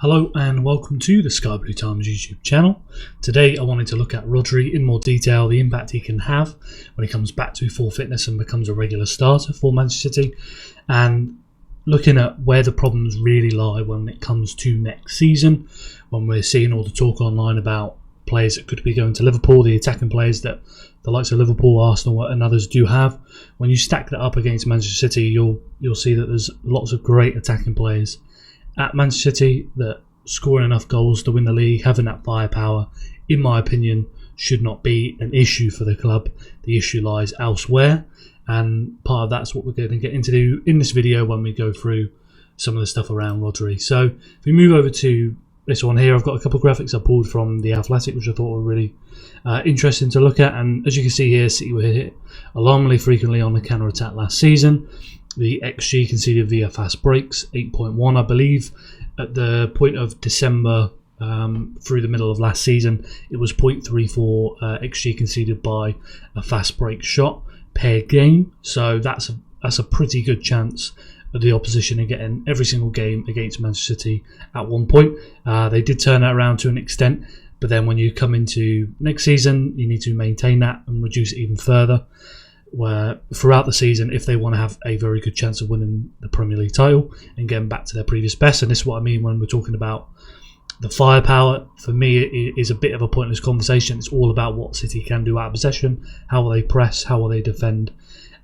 Hello and welcome to the Sky Blue Times YouTube channel. Today I wanted to look at Rodri in more detail, the impact he can have when he comes back to full fitness and becomes a regular starter for Manchester City, and looking at where the problems really lie when it comes to next season, when we're seeing all the talk online about players that could be going to Liverpool, the attacking players that the likes of Liverpool, Arsenal and others do have. When you stack that up against Manchester City, you'll see that there's lots of great attacking players at Manchester City that scoring enough goals to win the league, having that firepower, in my opinion, should not be an issue for the club. The issue lies elsewhere, and part of that's what we're going to get into in this video when we go through some of the stuff around Rodri. So if we move over to this one here, I've got a couple of graphics I pulled from The Athletic, which I thought were really interesting to look at. And as you can see here, City were hit alarmingly frequently on the counter-attack last season. The XG conceded via fast breaks, 8.1 I believe. At the point of December through the middle of last season, it was 0.34 XG conceded by a fast break shot per game. So that's a pretty good chance of the opposition in getting every single game against Manchester City at one point. They did turn that around to an extent, but then when you come into next season, you need to maintain that and reduce it even further, where throughout the season, if they want to have a very good chance of winning the Premier League title and getting back to their previous best. And this is what I mean when we're talking about the firepower. For me, it is a bit of a pointless conversation. It's all about what City can do out of possession. How will they press? How will they defend?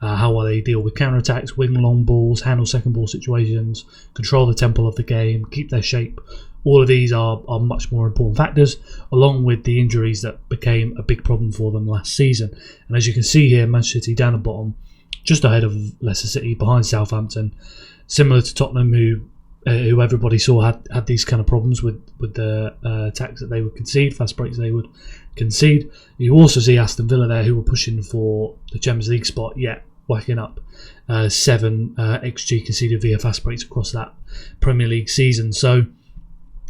How will they deal with counter-attacks, wing long balls, handle second ball situations, control the tempo of the game, keep their shape? All of these are much more important factors, along with the injuries that became a big problem for them last season. And as you can see here, Manchester City down the bottom, just ahead of Leicester City, behind Southampton, similar to Tottenham, who everybody saw had these kind of problems with the attacks that they would concede, fast breaks they would concede. You also see Aston Villa there, who were pushing for the Champions League spot, yet whacking up 7 XG conceded via fast breaks across that Premier League season. So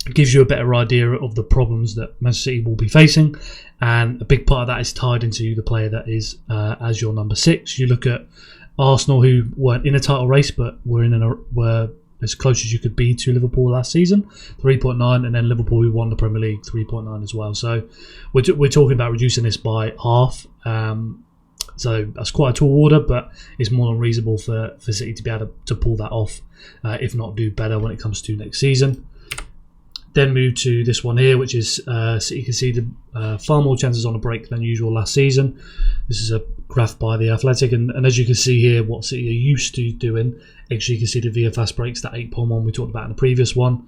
it gives you a better idea of the problems that Manchester City will be facing, and a big part of that is tied into the player that is as your number 6. You look at Arsenal, who weren't in a title race but were as close as you could be to Liverpool last season, 3.9, and then Liverpool, who won the Premier League, 3.9 as well. So we're talking about reducing this by half. So that's quite a tall order, but it's more than reasonable for City to be able to pull that off, if not do better when it comes to next season. Then move to this one here, which is City conceded far more chances on a break than usual last season. This is a graph by The Athletic, and as you can see here, what City are used to doing, XG conceded via fast breaks, that 8.1 we talked about in the previous one,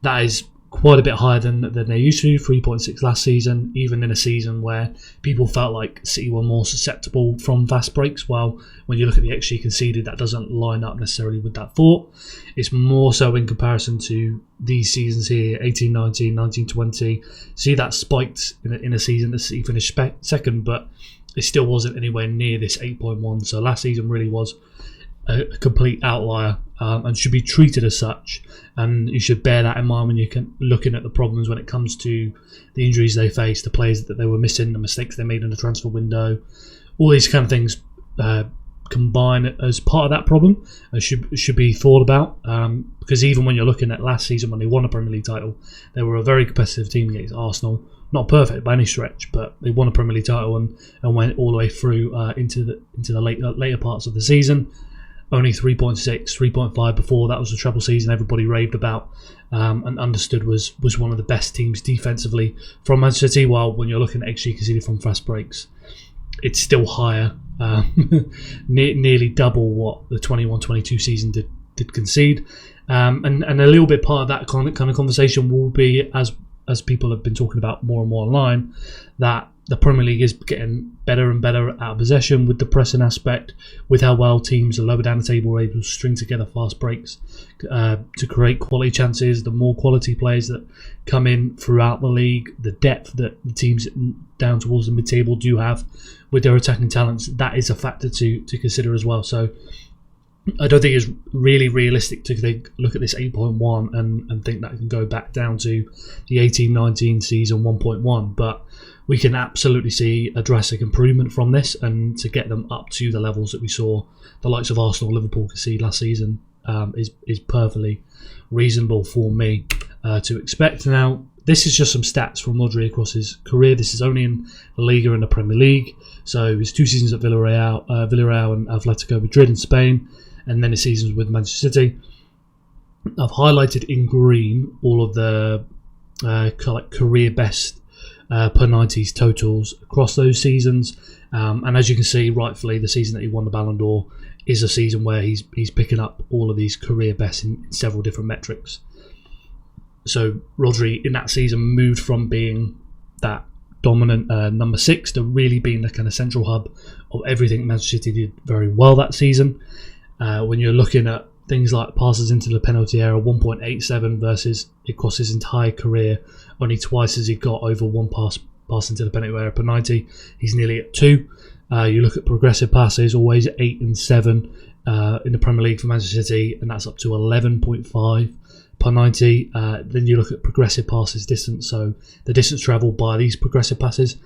that is quite a bit higher than they used to, 3.6 last season, even in a season where people felt like City were more susceptible from fast breaks. Well, when you look at the XG conceded, that doesn't line up necessarily with that thought. It's more so in comparison to these seasons here, 18-19, 19-20. See, that spiked in a season that City finished second, but it still wasn't anywhere near this 8.1. So last season really was a complete outlier, and should be treated as such. And you should bear that in mind when you're looking at the problems when it comes to the injuries they faced, the players that they were missing, the mistakes they made in the transfer window. All these kind of things combine as part of that problem and should be thought about, because even when you're looking at last season when they won a Premier League title, they were a very competitive team against Arsenal. Not perfect by any stretch, but they won a Premier League title and went all the way through into the later parts of the season. Only 3.6, 3.5 before. That was the treble season everybody raved about and understood was one of the best teams defensively from Manchester City. While when you're looking at XG conceded from fast breaks, it's still higher, nearly double what the 21-22 season did concede. And a little bit part of that kind of conversation will be, as people have been talking about more and more online, that the Premier League is getting better and better out of possession with the pressing aspect, with how well teams lower down the table are able to string together fast breaks to create quality chances. The more quality players that come in throughout the league, the depth that the teams down towards the mid-table do have with their attacking talents, that is a factor to consider as well. So I don't think it's really realistic to look at this 8.1 and think that can go back down to the 18-19 season 1.1, but we can absolutely see a drastic improvement from this, and to get them up to the levels that we saw the likes of Arsenal, Liverpool concede last season is perfectly reasonable for me. to expect. Now, this is just some stats from Rodri across his career. This is only in La Liga and the Premier League. So his 2 seasons at Villarreal and Atletico Madrid in Spain, and then his seasons with Manchester City. I've highlighted in green all of the career best per 90s totals across those seasons. And as you can see, rightfully, the season that he won the Ballon d'Or is a season where he's picking up all of these career bests in several different metrics. So Rodri in that season moved from being that dominant number 6 to really being the kind of central hub of everything Manchester City did very well that season. When you're looking at things like passes into the penalty area, 1.87 versus across his entire career, only twice has he got over one pass into the penalty area per 90. He's nearly at 2. You look at progressive passes, always 8 and 7 in the Premier League for Manchester City, and that's up to 11.5 per 90. Then you look at progressive passes distance, so the distance travelled by these progressive passes,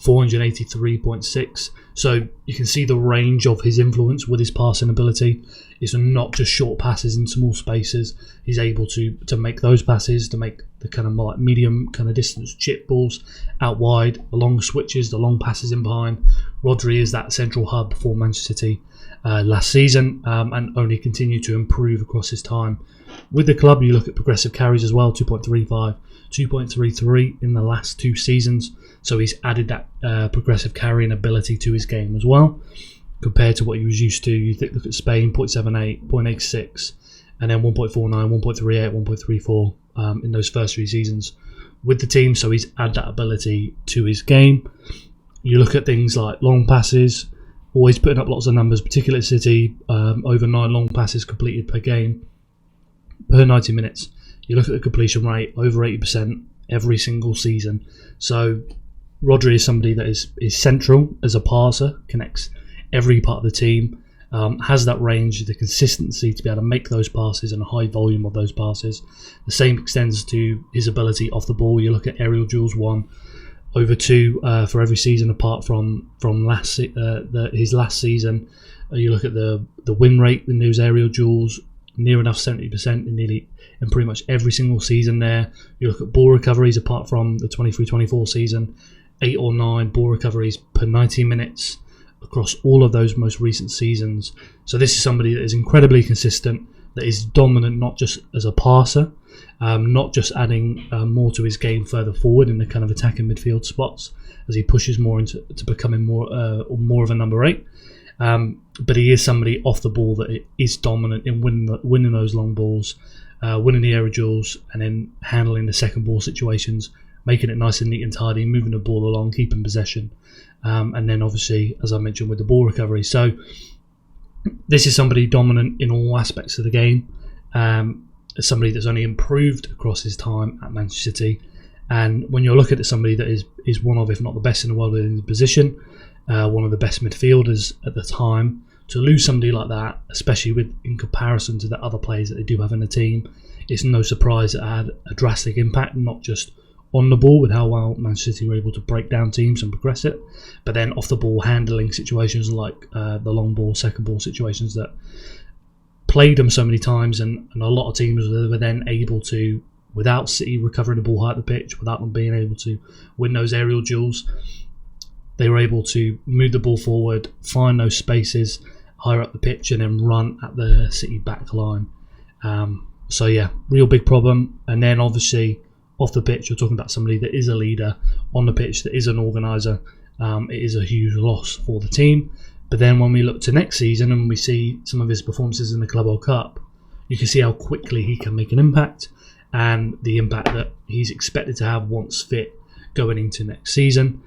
483.6. So you can see the range of his influence with his passing ability. It's not just short passes in small spaces. He's able to make those passes, to make the kind of more like medium kind of distance chip balls out wide, the long switches, the long passes in behind. Rodri is that central hub for Manchester City last season, and only continued to improve across his time with the club. You look at progressive carries as well, 2.35, 2.33 in the last 2 seasons. So he's added that progressive carrying ability to his game as well, compared to what he was used to. You look at Spain, 0.78, 0.86, and then 1.49, 1.38, 1.34 in those first 3 seasons with the team. So he's added that ability to his game. You look at things like long passes, always putting up lots of numbers, particularly at City, over 9 long passes completed per game, per 90 minutes. You look at the completion rate, over 80% every single season. So Rodri is somebody that is central as a passer, connects every part of the team, has that range, the consistency to be able to make those passes and a high volume of those passes. The same extends to his ability off the ball. You look at aerial duels, 1 over 2 for every season apart from his last season. You look at the win rate in those aerial duels, near enough 70% in pretty much every single season there. You look at ball recoveries apart from the 23-24 season, 8 or 9 ball recoveries per 90 minutes across all of those most recent seasons. So this is somebody that is incredibly consistent, that is dominant not just as a passer, not just adding more to his game further forward in the kind of attacking midfield spots as he pushes more into becoming more of a number 8. But he is somebody off the ball that is dominant in winning those long balls, winning the aerial duels, and then handling the second ball situations, making it nice and neat and tidy, moving the ball along, keeping possession, and then obviously, as I mentioned, with the ball recovery. So this is somebody dominant in all aspects of the game, somebody that's only improved across his time at Manchester City. And when you're looking at somebody that is one of, if not the best in the world in the position, one of the best midfielders at the time, to lose somebody like that, especially in comparison to the other players that they do have in the team, it's no surprise it had a drastic impact, not just on the ball with how well Manchester City were able to break down teams and progress it, but then off the ball handling situations like the long ball, second ball situations that played them so many times, and a lot of teams were then able to, without City recovering the ball high at the pitch, without them being able to win those aerial duels, they were able to move the ball forward, find those spaces higher up the pitch, and then run at the City back line. So yeah, real big problem. And then obviously off the pitch, you're talking about somebody that is a leader. On the pitch, that is an organiser. It is a huge loss for the team. But then when we look to next season and we see some of his performances in the Club World Cup, you can see how quickly he can make an impact, and the impact that he's expected to have once fit going into next season.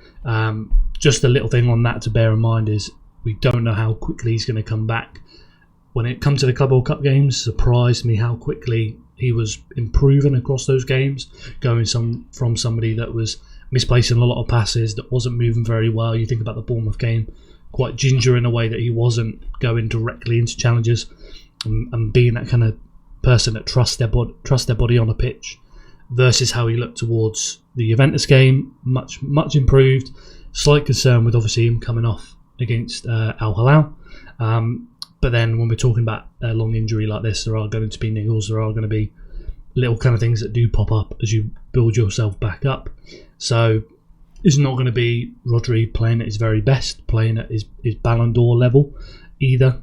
Just a little thing on that to bear in mind is we don't know how quickly he's going to come back. When it comes to the Club World Cup games, surprised me how quickly he was improving across those games, going from somebody that was misplacing a lot of passes, that wasn't moving very well. You think about the Bournemouth game, quite ginger in a way that he wasn't going directly into challenges, and being that kind of person that trusts their body on a pitch, versus how he looked towards the Juventus game, much improved. Slight concern with obviously him coming off against Al Hilal, but then when we're talking about a long injury like this, there are going to be niggles, there are going to be little kind of things that do pop up as you build yourself back up. So it's not going to be Rodri playing at his very best, playing at his Ballon d'Or level either.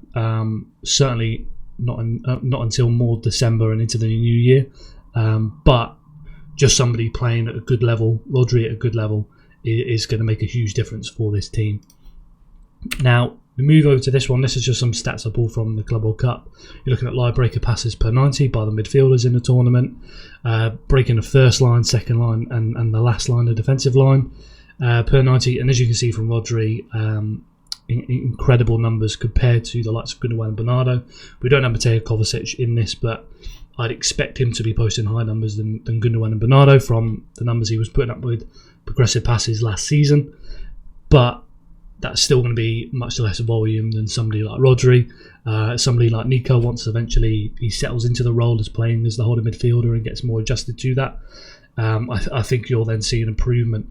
Certainly not until more December and into the new year. But just somebody playing at a good level, Rodri at a good level, is going to make a huge difference for this team. Now, we move over to this one. This is just some stats I pulled from the Club World Cup. You're looking at line breaker passes per 90 by the midfielders in the tournament, breaking the first line, second line, and the last line, the defensive line, per 90. And as you can see from Rodri, incredible numbers compared to the likes of Gundogan and Bernardo. We don't have Mateo Kovacic in this, but I'd expect him to be posting higher numbers than Gundogan and Bernardo from the numbers he was putting up with progressive passes last season. But that's still going to be much less volume than somebody like Rodri. Somebody like Nico, once eventually he settles into the role as playing as the holding midfielder and gets more adjusted to that, I think you'll then see an improvement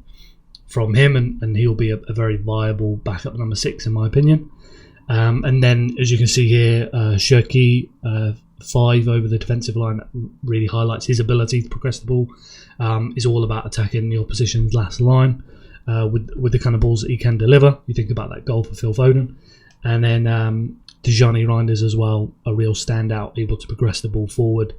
from him, and he'll be a very viable backup number 6 in my opinion. And then, as you can see here, Cherki, 5 over the defensive line, really highlights his ability to progress the ball. Is all about attacking the opposition's last line. With the kind of balls that he can deliver. You think about that goal for Phil Foden. And then Tijani Reinders as well, a real standout, able to progress the ball forward,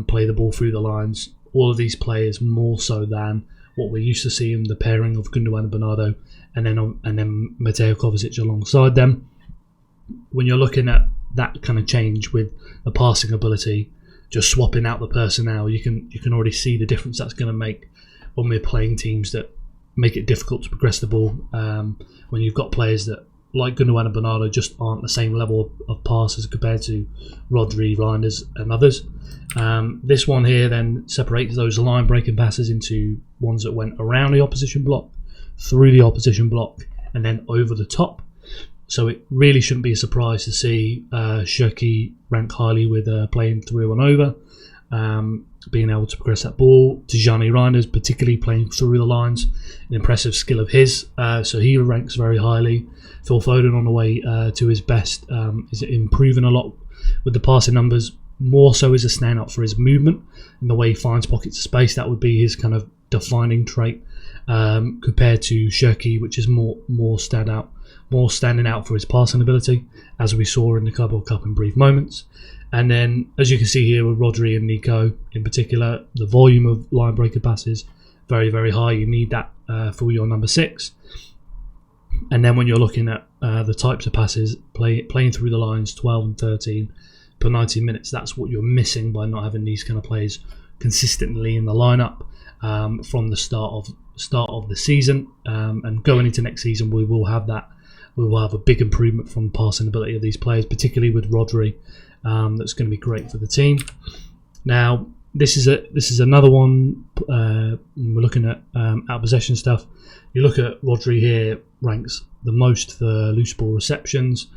play the ball through the lines. All of these players more so than what we're used to seeing, the pairing of Gundogan and Bernardo, and then Mateo Kovacic alongside them. When you're looking at that kind of change with the passing ability, just swapping out the personnel, you can already see the difference that's going to make when we're playing teams that make it difficult to progress the ball, when you've got players that, like Gundogan and Bernardo, just aren't the same level of passes compared to Rodri, Reinders and others. This one here then separates those line-breaking passes into ones that went around the opposition block, through the opposition block, and then over the top. So it really shouldn't be a surprise to see Cherki rank highly with playing through and over, being able to progress that ball. Tijani Reinders particularly playing through the lines, an impressive skill of his, so he ranks very highly. Phil Foden on the way to his best, is improving a lot with the passing numbers, more so as a standout for his movement and the way he finds pockets of space. That would be his kind of defining trait, compared to Cherki, which is more standing out for his passing ability, as we saw in the Club World Cup in brief moments. And then, as you can see here with Rodri and Nico in particular, the volume of line breaker passes very, very high. You need that for your number 6. And then when you're looking at the types of passes, playing through the lines, 12 and 13 per 90 minutes, that's what you're missing by not having these kind of players consistently in the lineup from the start of the season. And going into next season, we will have that. We will have a big improvement from the passing ability of these players, particularly with Rodri. That's going to be great for the team. Now, this is another one. We're looking at out possession stuff. You look at Rodri here, ranks the most for loose ball receptions.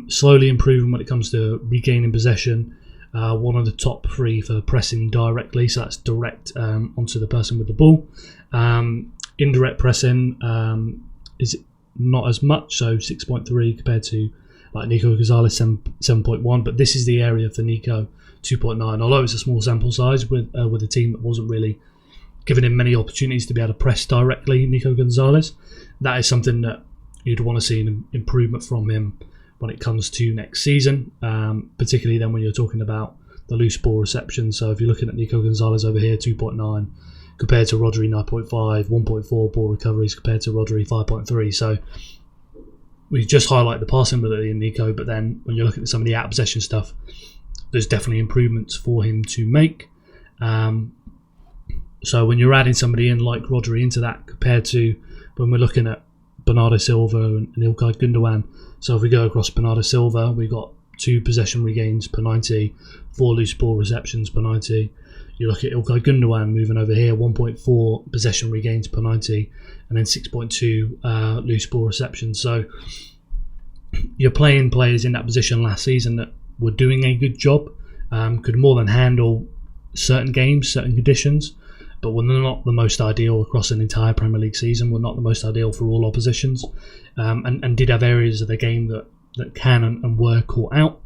Slowly improving when it comes to regaining possession. One of the top 3 for pressing directly, so that's direct onto the person with the ball. Indirect pressing is not as much, so 6.3 compared to like Nico Gonzalez 7.1, but this is the area for Nico 2.9. Although it's a small sample size with a team that wasn't really giving him many opportunities to be able to press directly, Nico Gonzalez, that is something that you'd want to see an improvement from him when it comes to next season, particularly then when you're talking about the loose ball reception. So if you're looking at Nico Gonzalez over here, 2.9 compared to Rodri 9.5, 1.4 ball recoveries compared to Rodri 5.3. So we just highlight the passing ability in Nico, but then when you're looking at some of the out possession stuff, there's definitely improvements for him to make. So when you're adding somebody in like Rodri into that, compared to when we're looking at Bernardo Silva and Ilkay Gundogan. So if we go across Bernardo Silva, we've got 2 possession regains per 90, 4 loose ball receptions per 90. You look at Ilkay Gundogan moving over here, 1.4 possession regains per 90, and then 6.2 loose ball receptions. So you're playing players in that position last season that were doing a good job, could more than handle certain games, certain conditions, but were not the most ideal across an entire Premier League season, were not the most ideal for all oppositions, and did have areas of the game that can and were caught out.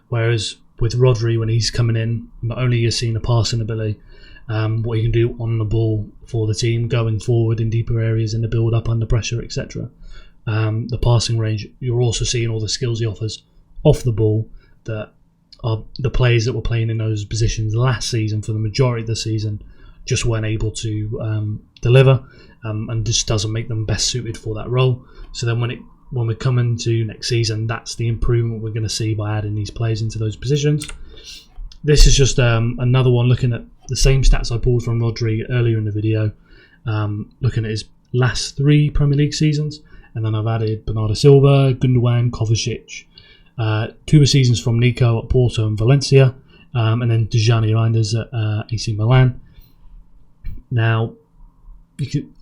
Whereas with Rodri, when he's coming in, not only you're seeing the passing ability, what he can do on the ball for the team, going forward in deeper areas in the build-up under pressure, etc. The passing range, you're also seeing all the skills he offers off the ball that are the players that were playing in those positions last season for the majority of the season just weren't able to deliver, and just doesn't make them best suited for that role. So then when we come into next season, that's the improvement we're going to see by adding these players into those positions. This is just another one looking at the same stats I pulled from Rodri earlier in the video, looking at his last 3 Premier League seasons, and then I've added Bernardo Silva, Gundogan, Kovacic, 2 seasons from Nico at Porto and Valencia, and then Tijani Reinders at AC Milan. Now,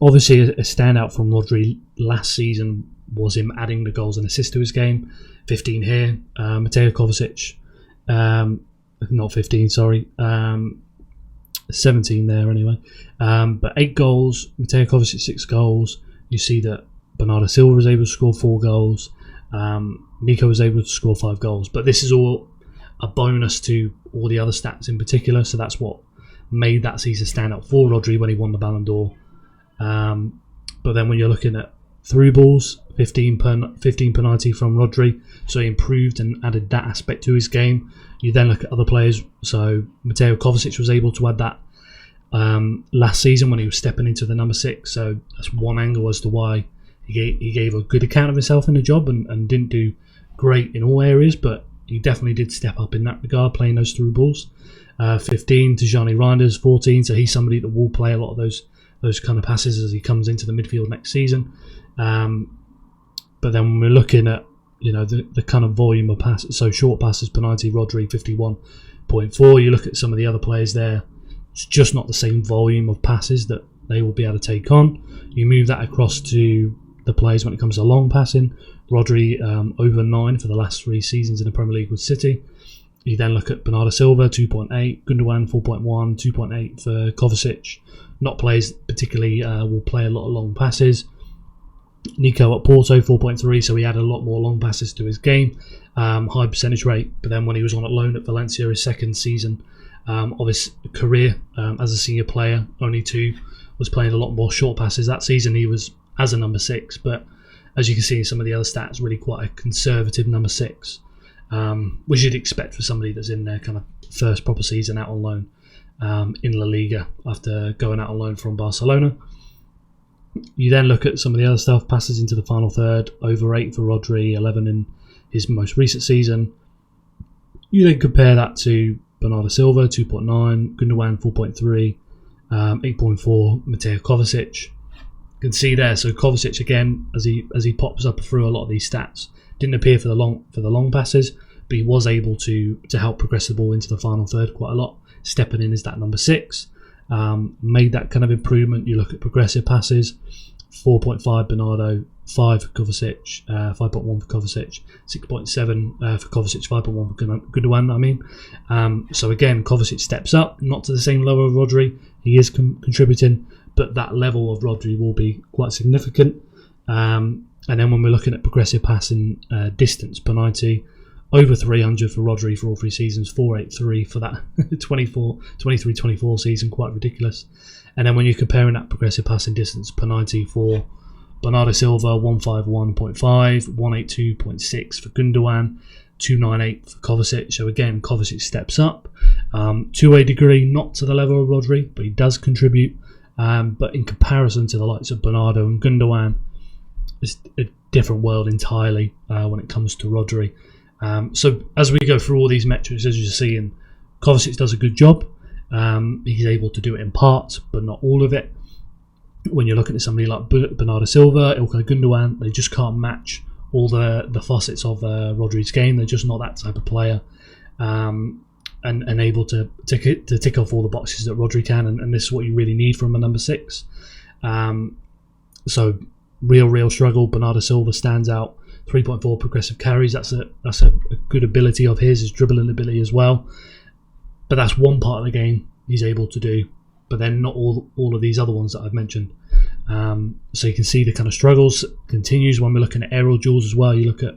obviously a standout from Rodri last season was him adding the goals and assists to his game. 15 here, Mateo Kovacic, not 15, sorry, 17 there anyway. But 8 goals, Mateo Kovacic 6 goals. You see that Bernardo Silva was able to score 4 goals. Nico was able to score 5 goals. But this is all a bonus to all the other stats in particular. So that's what made that season stand out for Rodri when he won the Ballon d'Or. But then when you're looking at through balls, 15 penalty from Rodri, so he improved and added that aspect to his game. You then look at other players, so Mateo Kovacic was able to add that last season when he was stepping into the number 6, so that's one angle as to why he gave a good account of himself in the job and didn't do great in all areas, but he definitely did step up in that regard, playing those through balls. 15 to Tijani Reinders, 14, so he's somebody that will play a lot of those kind of passes as he comes into the midfield next season. But then when we're looking at the kind of volume of passes, so short passes per 90, Rodri 51.4. You look at some of the other players there, it's just not the same volume of passes that they will be able to take on. You move that across to the players when it comes to long passing. Rodri over 9 for the last 3 seasons in the Premier League with City. You then look at Bernardo Silva 2.8, Gundogan 4.1, 2.8 for Kovacic. Not players particularly will play a lot of long passes. Nico at Porto 4.3, so he had a lot more long passes to his game, high percentage rate. But then when he was on loan at Valencia, his second season of his career as a senior player, only 2, was playing a lot more short passes. That season he was as a number 6, but as you can see in some of the other stats, really quite a conservative number 6, which you'd expect for somebody that's in their kind of first proper season out on loan in La Liga after going out on loan from Barcelona. You then look at some of the other stuff, passes into the final third, over 8 for Rodri, 11 in his most recent season. You then compare that to Bernardo Silva, 2.9, Gundogan, 4.3, 8.4, Mateo Kovacic. You can see there, so Kovacic again, as he pops up through a lot of these stats, didn't appear for the long passes, but he was able to help progress the ball into the final third quite a lot, stepping in as that number 6. Made that kind of improvement. You look at progressive passes, 4.5 Bernardo, 5 for Kovacic, 5.1 for Kovacic, 6.7 for Kovacic, 5.1 for Gundogan, So again, Kovacic steps up, not to the same level of Rodri. He is contributing, but that level of Rodri will be quite significant. And then when we're looking at progressive passing distance per 90, over 300 for Rodri for all 3 seasons, 483 for that 23-24 season, quite ridiculous. And then when you're comparing that progressive passing distance per 90 for Bernardo Silva, 151.5, 182.6 for Gundogan, 298 for Kovacic. So again, Kovacic steps up to a degree, not to the level of Rodri, but he does contribute. But in comparison to the likes of Bernardo and Gundogan, it's a different world entirely when it comes to Rodri. So as we go through all these metrics, as you're seeing, Kovacic does a good job. He's able to do it in parts, but not all of it. When you're looking at somebody like Bernardo Silva, Ilkay Gundogan, they just can't match all the facets of Rodri's game. They're just not that type of player, and able to tick off all the boxes that Rodri can. And this is what you really need from a number 6. So real struggle. Bernardo Silva stands out. 3.4 progressive carries. That's a good ability of his dribbling ability as well. But that's one part of the game he's able to do. But then not all of these other ones that I've mentioned. So you can see the kind of struggles continues when we're looking at aerial duels as well. You look at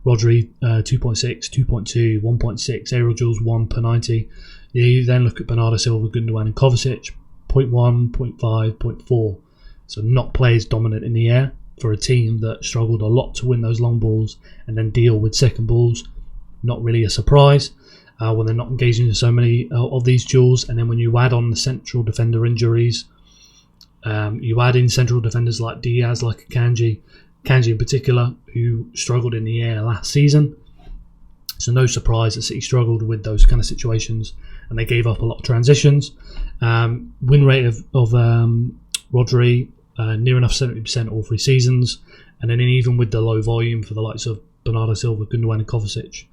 Rodri 2.6, 2.2, 1.6, aerial duels 1 per 90. You then look at Bernardo Silva, Gundogan and Kovacic, 0.1, 0.5, 0.4. So not players dominant in the air for a team that struggled a lot to win those long balls and then deal with second balls. Not really a surprise when they're not engaging in so many of these duels. And then when you add on the central defender injuries, you add in central defenders like Diaz, like Kanji in particular, who struggled in the air last season. So no surprise that City struggled with those kind of situations and they gave up a lot of transitions. Win rate of Rodri, near enough 70% all 3 seasons. And then even with the low volume for the likes of Bernardo Silva, Gundogan and Kovacic,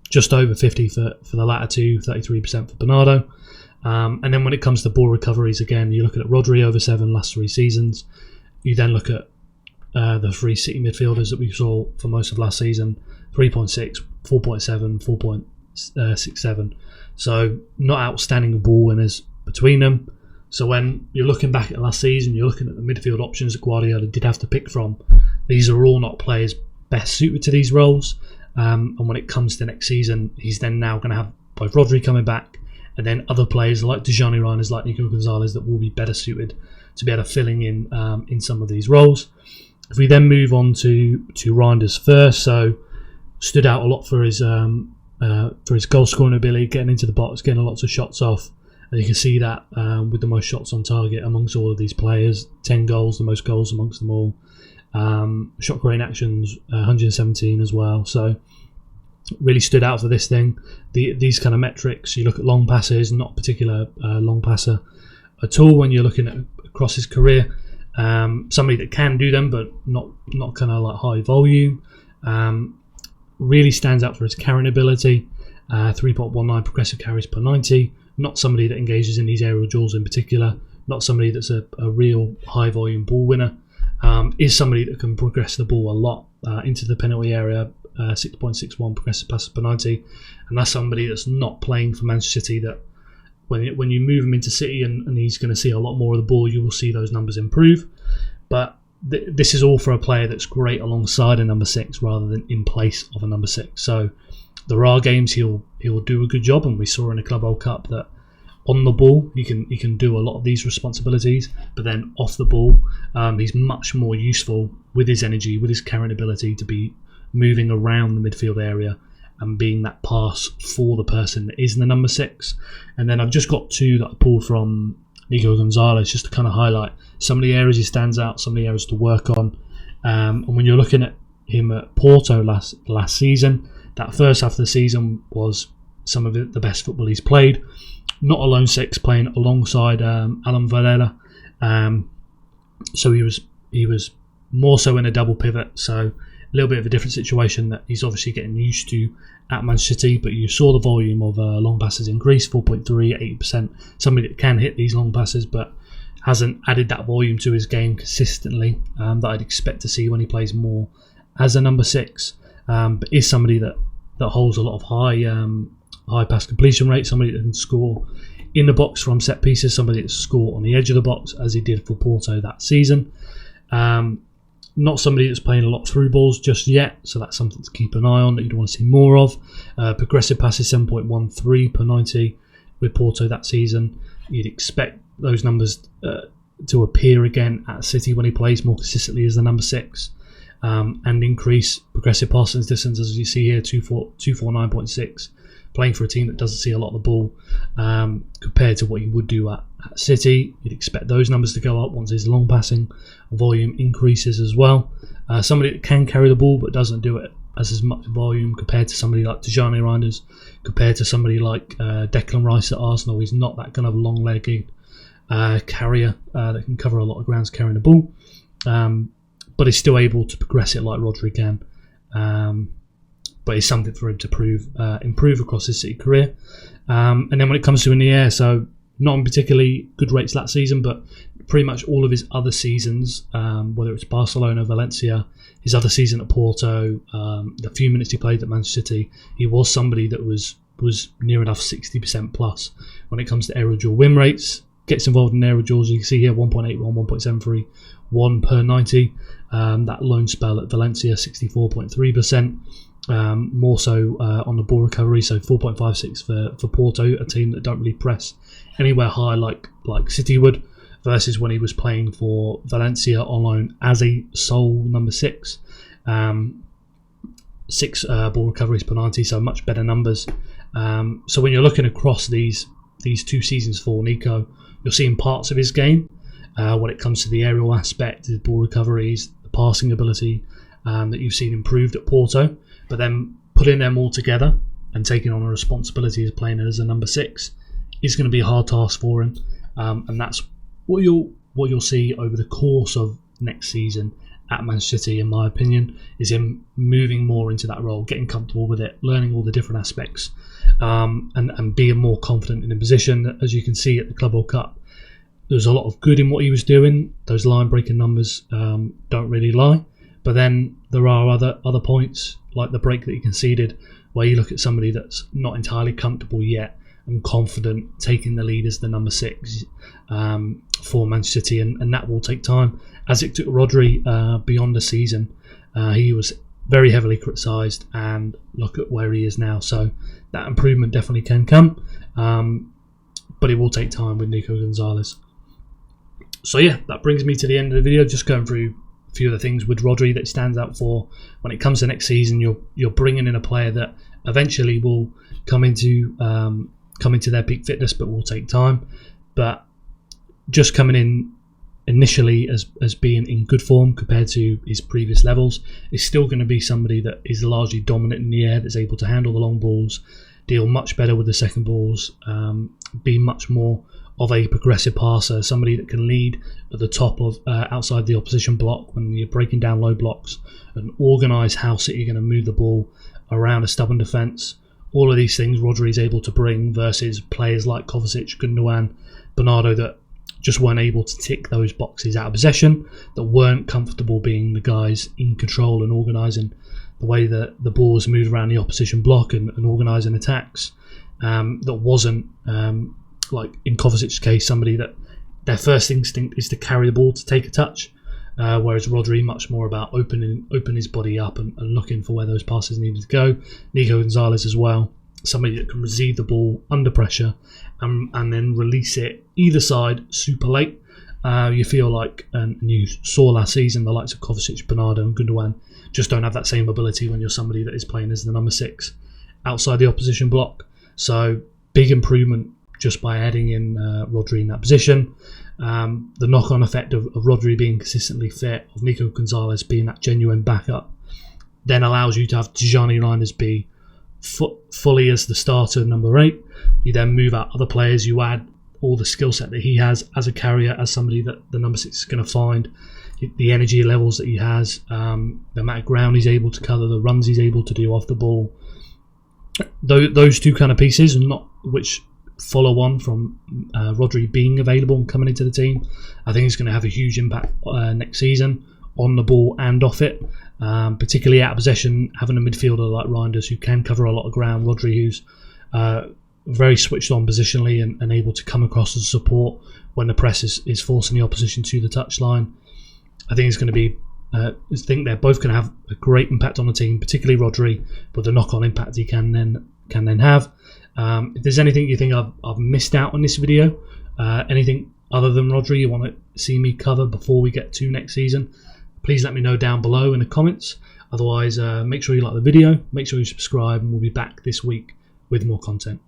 just over 50 for the latter two, 33% for Bernardo. And then when it comes to ball recoveries, again, you look at Rodri over 7 last 3 seasons. You then look at the 3 City midfielders that we saw for most of last season, 3.6, 4.7, 4.67. So not outstanding ball winners between them. So when you're looking back at last season, you're looking at the midfield options that Guardiola did have to pick from. These are all not players best suited to these roles. And when it comes to next season, he's then now going to have both Rodri coming back and then other players like Tijani Reinders, like Nico Gonzalez, that will be better suited to be able to filling in some of these roles. If we then move on to Reinders first, so stood out a lot for his goal scoring ability, getting into the box, getting lots of shots off. And you can see that with the most shots on target amongst all of these players, 10 goals, the most goals amongst them all. Shot creating actions, 117 as well. So really stood out for this thing. These kind of metrics, you look at long passes, not a particular long passer at all when you're looking at across his career. Somebody that can do them, but not kind of like high volume. Really stands out for his carrying ability, 3.19 progressive carries per 90. Not somebody that engages in these aerial duels in particular. Not somebody that's a real high volume ball winner. Is somebody that can progress the ball a lot into the penalty area, 6.61 progressive passes per 90. And that's somebody that's not playing for Manchester City, that when you move him into City and he's going to see a lot more of the ball, you will see those numbers improve. But this is all for a player that's great alongside a number 6 rather than in place of a number 6. So there are games he'll do a good job, and we saw in the Club World Cup that on the ball he can do a lot of these responsibilities, but then off the ball he's much more useful with his energy, with his carrying ability, to be moving around the midfield area and being that pass for the person that is in the number 6. And then I've just got 2 that I pulled from Nico Gonzalez just to kind of highlight some of the areas he stands out, some of the areas to work on. And when you're looking at him at Porto last season, that first half of the season was some of the best football he's played. Not a lone 6, playing alongside Alan Varela. So he was more so in a double pivot. So a little bit of a different situation that he's obviously getting used to at Manchester City. But you saw the volume of long passes increase, 4.3, 80%. Somebody that can hit these long passes, but hasn't added that volume to his game consistently that I'd expect to see when he plays more as a number 6. But is somebody that holds a lot of high pass completion rate, somebody that can score in the box from set pieces, somebody that can score on the edge of the box, as he did for Porto that season. Not somebody that's playing a lot through balls just yet, so that's something to keep an eye on that you'd want to see more of. Progressive passes 7.13 per 90 with Porto that season. You'd expect those numbers to appear again at City when he plays more consistently as the number 6. And increase progressive passing distance, as you see here, 249.6, playing for a team that doesn't see a lot of the ball compared to what he would do at City. You'd expect those numbers to go up once his long passing volume increases as well. Somebody that can carry the ball but doesn't do it as much volume compared to somebody like Tijani Reinders, compared to somebody like Declan Rice at Arsenal. He's not that kind of long-legged carrier that can cover a lot of grounds carrying the ball. But he's still able to progress it like Rodri can. But it's something for him to improve across his City career. And then when it comes to in the air, so not in particularly good rates last season, but pretty much all of his other seasons, whether it's Barcelona, Valencia, his other season at Porto, the few minutes he played at Manchester City, he was somebody that was near enough 60% plus when it comes to aerial duel win rates. Gets involved in aerial duels, you can see here 1.81, 1.73, 1 per 90. That loan spell at Valencia, 64.3%. More so on the ball recovery, so 4.56 for Porto, a team that don't really press anywhere high like City would, versus when he was playing for Valencia on loan as a sole number 6. 6 ball recoveries per 90, so much better numbers. So when you're looking across these 2 seasons for Nico, you're seeing parts of his game when it comes to the aerial aspect, his ball recoveries, the passing ability that you've seen improved at Porto. But then putting them all together and taking on a responsibility as playing as a number 6 is going to be a hard task for him, and that's what you'll see over the course of next season at Man City, in my opinion, is him moving more into that role, getting comfortable with it, learning all the different aspects, and being more confident in the position. As you can see at the Club World Cup, there's a lot of good in what he was doing. Those line-breaking numbers don't really lie. But then there are other points, like the break that he conceded, where you look at somebody that's not entirely comfortable yet and confident taking the lead as the number 6 for Manchester City, and that will take time. As it took Rodri beyond the season, he was very heavily criticised, and look at where he is now. So that improvement definitely can come, but it will take time with Nico Gonzalez. So yeah, that brings me to the end of the video, just going through a few of the things with Rodri that stands out for when it comes to next season. You're bringing in a player that eventually will come into their peak fitness, but will take time. But just coming in initially as being in good form compared to his previous levels, is still going to be somebody that is largely dominant in the air, that's able to handle the long balls, deal much better with the second balls, be much more of a progressive passer, somebody that can lead at the top of outside the opposition block when you're breaking down low blocks, and organise how City are going to move the ball around a stubborn defence. All of these things Rodri is able to bring, versus players like Kovacic, Gundogan, Bernardo that just weren't able to tick those boxes out of possession, that weren't comfortable being the guys in control and organising the way that the balls moved around the opposition block and organising attacks. That wasn't, like in Kovacic's case, somebody that their first instinct is to carry the ball to take a touch, whereas Rodri much more about open his body up and looking for where those passes needed to go. Nico Gonzalez as well, somebody that can receive the ball under pressure and then release it either side super late. You feel like, and you saw last season, the likes of Kovacic, Bernardo and Gundogan just don't have that same ability when you're somebody that is playing as the number 6 outside the opposition block. So big improvement just by adding in Rodri in that position. The knock-on effect of Rodri being consistently fit, of Nico Gonzalez being that genuine backup, then allows you to have Tijani Reinders be fully as the starter, number 8. You then move out other players, you add all the skill set that he has as a carrier, as somebody that the number 6 is going to find, the energy levels that he has, the amount of ground he's able to cover, the runs he's able to do off the ball. Those two kind of pieces, which follow on from Rodri being available and coming into the team, I think it's going to have a huge impact next season on the ball and off it, particularly out of possession, having a midfielder like Reinders who can cover a lot of ground, Rodri who's very switched on positionally and able to come across as support when the press is forcing the opposition to the touchline. I think it's going to be I think they're both going to have a great impact on the team, particularly Rodri, but the knock-on impact he can then have. If there's anything you think I've missed out on this video, anything other than Rodri you want to see me cover before we get to next season, please let me know down below in the comments. Otherwise, make sure you like the video, make sure you subscribe, and we'll be back this week with more content.